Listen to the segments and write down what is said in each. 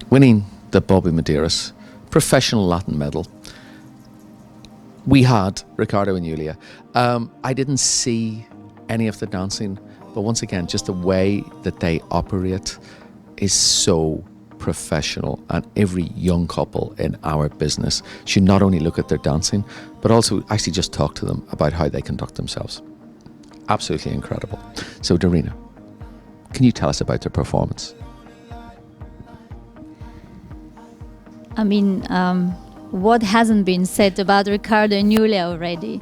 winning the Bobby Medeiros Professional Latin medal. We had Riccardo and Yulia. I didn't see any of the dancing, but once again, just the way that they operate is so professional, and every young couple in our business should not only look at their dancing, but also actually just talk to them about how they conduct themselves. Absolutely incredible. So Darina, can you tell us about their performance? I mean, what hasn't been said about Riccardo and Yulia already?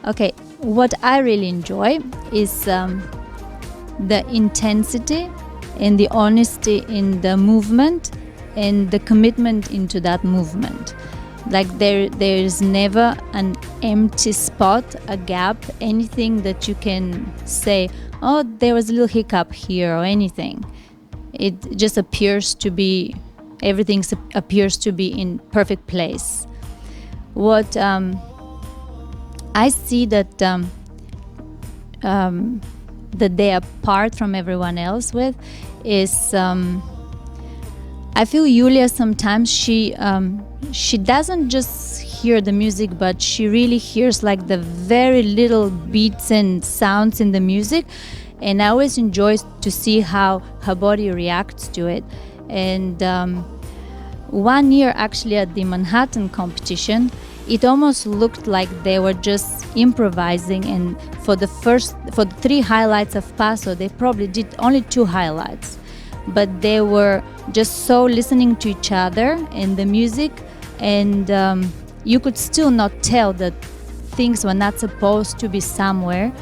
Okay, what I really enjoy is the intensity and the honesty in the movement and the commitment into that movement. Like there's never an empty spot, a gap, anything that you can say, oh, there was a little hiccup here or anything. It just appears to be, everything appears to be in perfect place. What I see that that they are apart from everyone else with is I feel Yulia sometimes she doesn't just hear the music, but she really hears like the very little beats and sounds in the music, and I always enjoy to see how her body reacts to it. And one year actually at the Manhattan competition, it almost looked like they were just improvising, and for the 3 highlights of Paso, they probably did only 2 highlights, but they were just so listening to each other and the music, and you could still not tell that things were not supposed to be somewhere,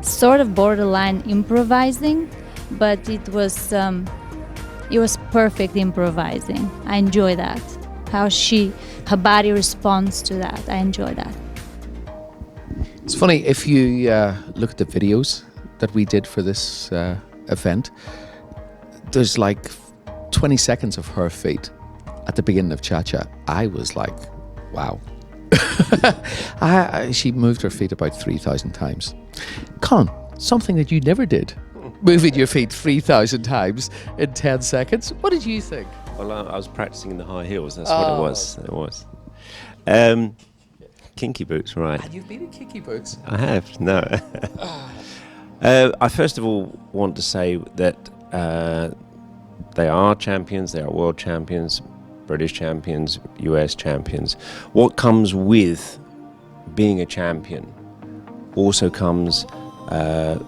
sort of borderline improvising, but it was perfect improvising. I enjoy that, how her body responds to that. I enjoy that. It's funny, if you look at the videos that we did for this event, there's like 20 seconds of her feet at the beginning of Cha-Cha. I was like, wow. She moved her feet about 3,000 times. Colin, something that you never did, moving your feet 3,000 times in 10 seconds. What did you think? Well, I was practicing in the high heels. That's what it was. It was. Kinky boots, right? You've been in kinky boots. I have. No. I first of all want to say that they are champions. They are world champions, British champions, US champions. What comes with being a champion also comes a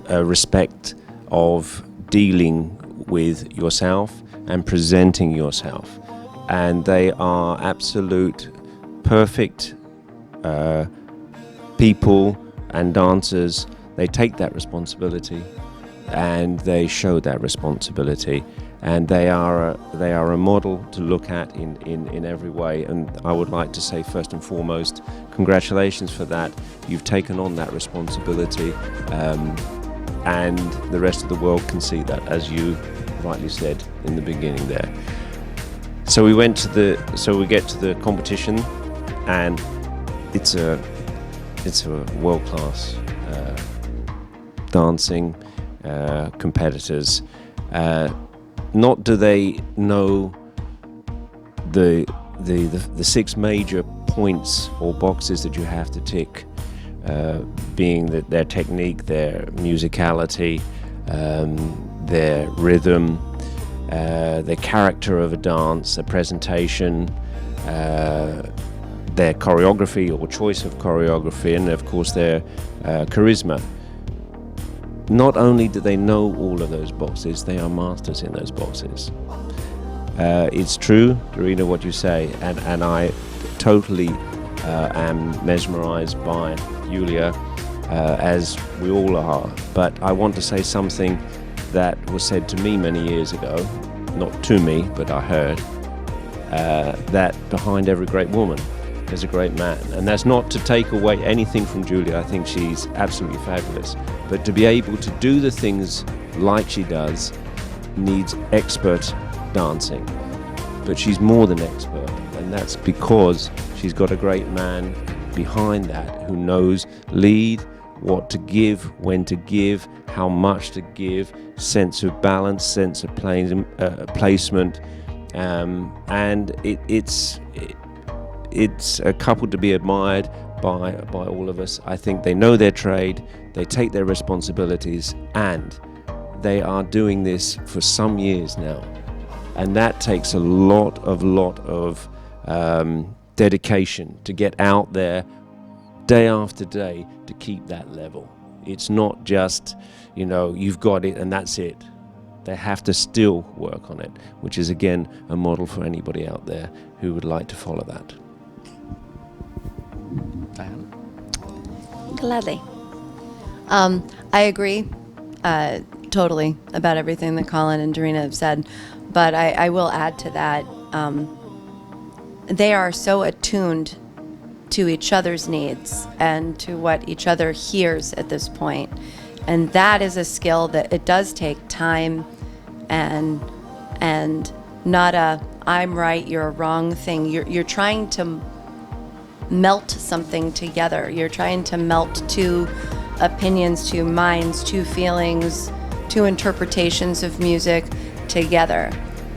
respect of dealing with yourself and presenting yourself, and they are absolute perfect people and dancers. They take that responsibility and they show that responsibility, and they are a model to look at in every way. And I would like to say, first and foremost, congratulations for that. You've taken on that responsibility, and the rest of the world can see that, as you rightly said in the beginning there. So we get to the competition, and it's a world-class dancing competitors. Not do they know the 6 major points or boxes that you have to tick, being that their technique, their musicality, their rhythm, the character of a dance, the presentation, their choreography or choice of choreography, and of course their charisma. Not only do they know all of those boxes, they are masters in those boxes. It's true, Darina, what you say, and I totally am mesmerized by Yulia, as we all are. But I want to say something that was said to me many years ago, not to me, but I heard, that behind every great woman there's a great man. And that's not to take away anything from Yulia. I think she's absolutely fabulous. But to be able to do the things like she does needs expert dancing. But she's more than expert, and that's because she's got a great man behind that who knows lead, what to give, when to give, how much to give, sense of balance, sense of placement, and it's a couple to be admired by all of us. I think they know their trade, they take their responsibilities, and they are doing this for some years now, and that takes a lot of dedication to get out there day after day to keep that level. It's not just, you know, you've got it and that's it. They have to still work on it, which is again a model for anybody out there who would like to follow that. Diana? Gladly. I agree totally about everything that Colin and Darina have said, but I will add to that. They are so attuned to each other's needs and to what each other hears at this point. And that is a skill that it does take time and not a I'm right, you're wrong thing. You're trying to melt something together. You're trying to melt two opinions, two minds, two feelings, two interpretations of music together.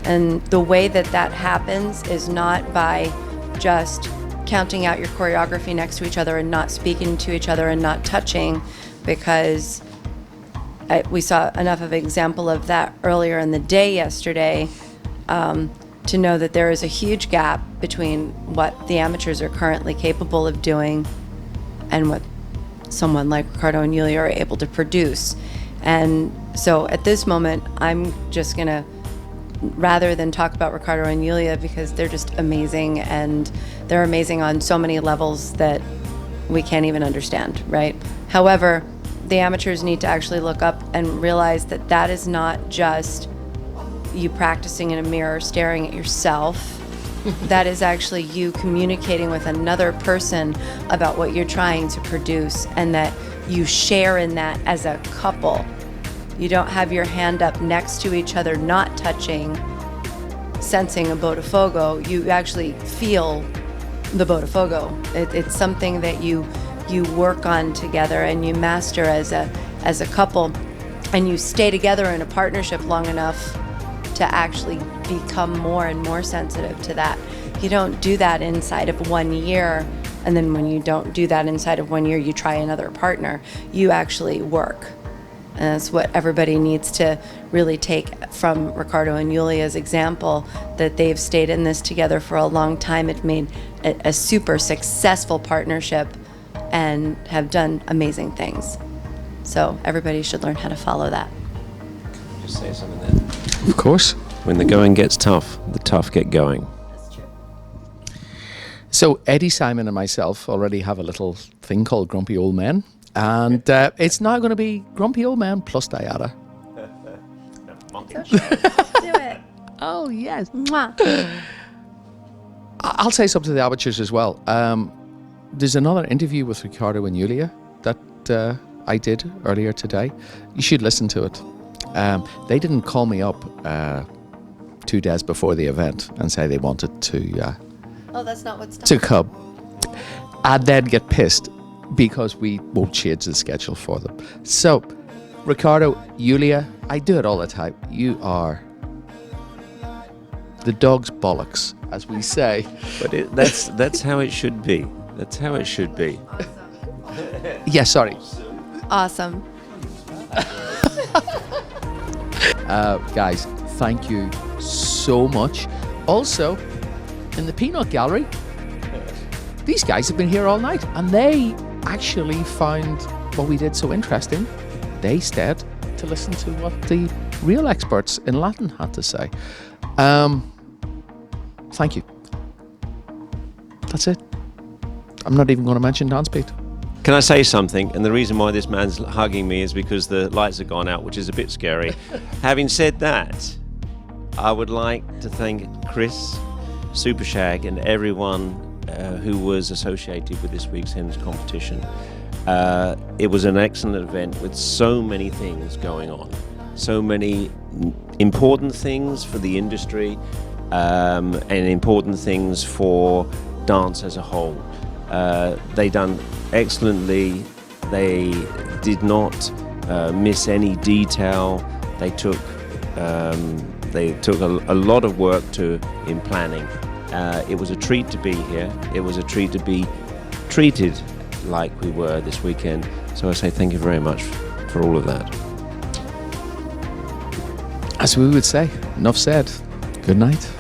And the way that that happens is not by just counting out your choreography next to each other and not speaking to each other and not touching, because we saw enough of an example of that earlier in the day yesterday to know that there is a huge gap between what the amateurs are currently capable of doing and what someone like Riccardo and Yulia are able to produce. And so at this moment, I'm just gonna, rather than talk about Riccardo and Yulia, because they're just amazing, and they're amazing on so many levels that we can't even understand, right? However, the amateurs need to actually look up and realize that that is not just you practicing in a mirror, staring at yourself. That is actually you communicating with another person about what you're trying to produce, and that you share in that as a couple. You don't have your hand up next to each other, not touching, sensing a botafogo. You actually feel the botafogo. It's something that you work on together and you master as a couple, and you stay together in a partnership long enough to actually become more and more sensitive to that. You don't do that inside of 1 year, and then when you don't do that inside of 1 year, you try another partner. You actually work. And that's what everybody needs to really take from Riccardo and Yulia's example, that they've stayed in this together for a long time. It made a super successful partnership and have done amazing things. So everybody should learn how to follow that. Just say something there. Of course. When the going gets tough, the tough get going. That's true. So Eddie, Simon and myself already have a little thing called Grumpy Old Men. And it's now going to be Grumpy Old Man plus Diana. So sure. Do it. Oh, yes. Mwah. I'll say something to the amateurs as well. There's another interview with Riccardo and Yulia that I did earlier today. You should listen to it. They didn't call me up 2 days before the event and say they wanted to Oh, that's not what's done. to come. I'd then get pissed because we won't change the schedule for them. So, Riccardo, Yulia, I do it all the time. You are the dog's bollocks, as we say. But that's how it should be. That's how it should be. Yeah, sorry. Awesome. Guys, thank you so much. Also, in the Peanut Gallery, these guys have been here all night, and they actually found what we did so interesting. They stayed to listen to what the real experts in Latin had to say. Thank you. That's it. I'm not even going to mention DanceBeat. Can I say something? And the reason why this man's hugging me is because the lights have gone out, which is a bit scary. Having said that, I would like to thank Chris, Super Shag, and everyone who was associated with this week's Hymns competition. It was an excellent event with so many things going on, so many important things for the industry, and important things for dance as a whole. They done excellently They did not miss any detail. They took a lot of work in planning. It was a treat to be here. It was a treat to be treated like we were this weekend. So I say thank you very much for all of that. As we would say, enough said. Good night.